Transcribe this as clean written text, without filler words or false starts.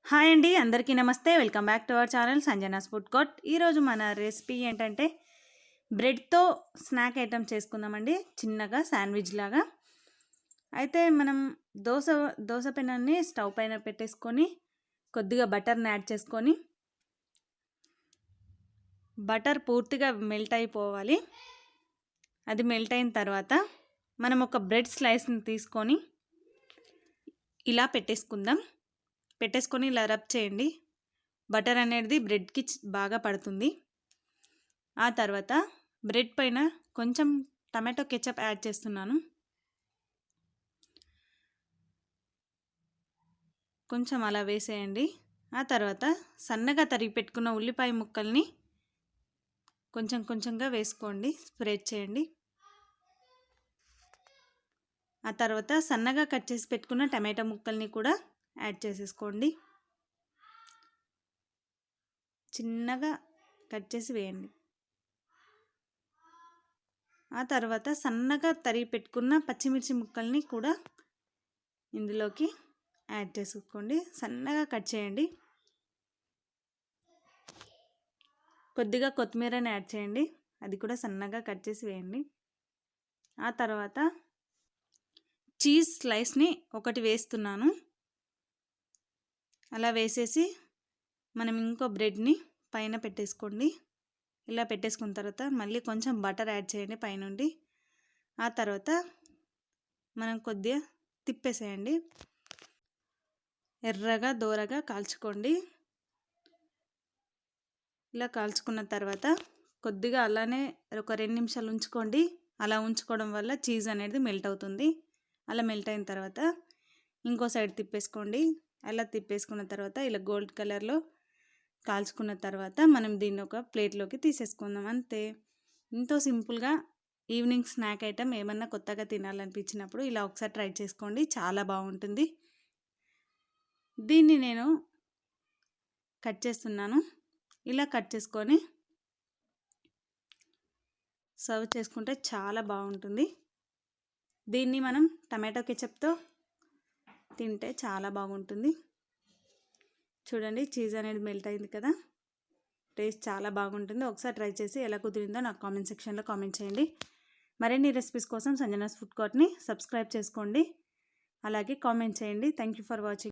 Hi అండి. అందరికీ నమస్తే. Welcome back to our channel Sanjana's food court. ఈరోజు మన రెసిపీ ఏంటంటే బ్రెడ్‌తో స్నాక్ ఐటెమ్ చేసుకుందామండి. చిన్నగా శాండ్విచ్ లాగా. అయితే మనం దోస దోస పెనాన్ని స్టవ్ పైన పెట్టేసుకొని కొద్దిగా బటర్‌ని యాడ్ చేసుకొని బటర్ పూర్తిగా మెల్ట్ అయిపోవాలి. అది మెల్ట్ అయిన తర్వాత మనం ఒక బ్రెడ్ స్లైస్‌ని తీసుకొని ఇలా పెట్టేసుకొని ఇలా రబ్ చేయండి. బటర్ అనేది బ్రెడ్‌కి బాగా పడుతుంది. ఆ తర్వాత బ్రెడ్ పైన కొంచెం టమాటో కెచప్ యాడ్ చేస్తున్నాను. కొంచెం అలా వేసేయండి. ఆ తర్వాత సన్నగా తరిగి పెట్టుకున్న ఉల్లిపాయ ముక్కల్ని కొంచెం కొంచెంగా వేసుకోండి. స్ప్రెడ్ చేయండి. ఆ తర్వాత సన్నగా కట్ చేసి పెట్టుకున్న టమాటో ముక్కల్ని కూడా యాడ్ చేసేసుకోండి. చిన్నగా కట్ చేసి వేయండి. ఆ తర్వాత సన్నగా తరిగి పెట్టుకున్న పచ్చిమిర్చి ముక్కల్ని కూడా ఇందులోకి యాడ్ చేసుకోండి. సన్నగా కట్ చేయండి. కొద్దిగా కొత్తిమీరని యాడ్ చేయండి. అది కూడా సన్నగా కట్ చేసి వేయండి. ఆ తర్వాత చీజ్ స్లైస్ని ఒకటి వేస్తున్నాను. అలా వేసేసి మనం ఇంకో బ్రెడ్ని పైన పెట్టేసుకోండి. ఇలా పెట్టేసుకున్న తర్వాత మళ్ళీ కొంచెం బటర్ యాడ్ చేయండి పైనుండి. ఆ తర్వాత మనం కొద్దిగా తిప్పేసేయండి. ఎర్రగా దోరగా కాల్చుకోండి. ఇలా కాల్చుకున్న తర్వాత కొద్దిగా అలానే ఒక 2 నిమిషాలు ఉంచుకోండి. అలా ఉంచుకోవడం వల్ల చీజ్ అనేది మెల్ట్ అవుతుంది. అలా మెల్ట్ అయిన తర్వాత ఇంకో సైడ్ తిప్పేసుకోండి. అలా తిప్పేసుకున్న తర్వాత ఇలా గోల్డ్ కలర్లో కాల్చుకున్న తర్వాత మనం దీన్ని ఒక ప్లేట్లోకి తీసేసుకుందాం. అంతే. ఎంతో సింపుల్గా ఈవినింగ్ స్నాక్ ఐటెం ఏమన్నా కొత్తగా తినాలనిపించినప్పుడు ఇలా ఒకసారి ట్రై చేసుకోండి. చాలా బాగుంటుంది. దీన్ని నేను కట్ చేస్తున్నాను. ఇలా కట్ చేసుకొని సర్వ్ చేసుకుంటే చాలా బాగుంటుంది. దీన్ని మనం టమాటో కెచప్తో తింటే చాలా బాగుంటుంది. చూడండి, చీజ్ అనేది మెల్ట్ అయింది కదా. టేస్ట్ చాలా బాగుంటుంది. ఒకసారి ట్రై చేసి ఎలా కుదిరిందో నాకు కామెంట్ సెక్షన్లో కామెంట్ చేయండి. మరిన్ని రెసిపీస్ కోసం సంజనాస్ ఫుడ్ కోర్ట్ని సబ్స్క్రైబ్ చేసుకోండి. అలాగే కామెంట్ చేయండి. Thank you for watching.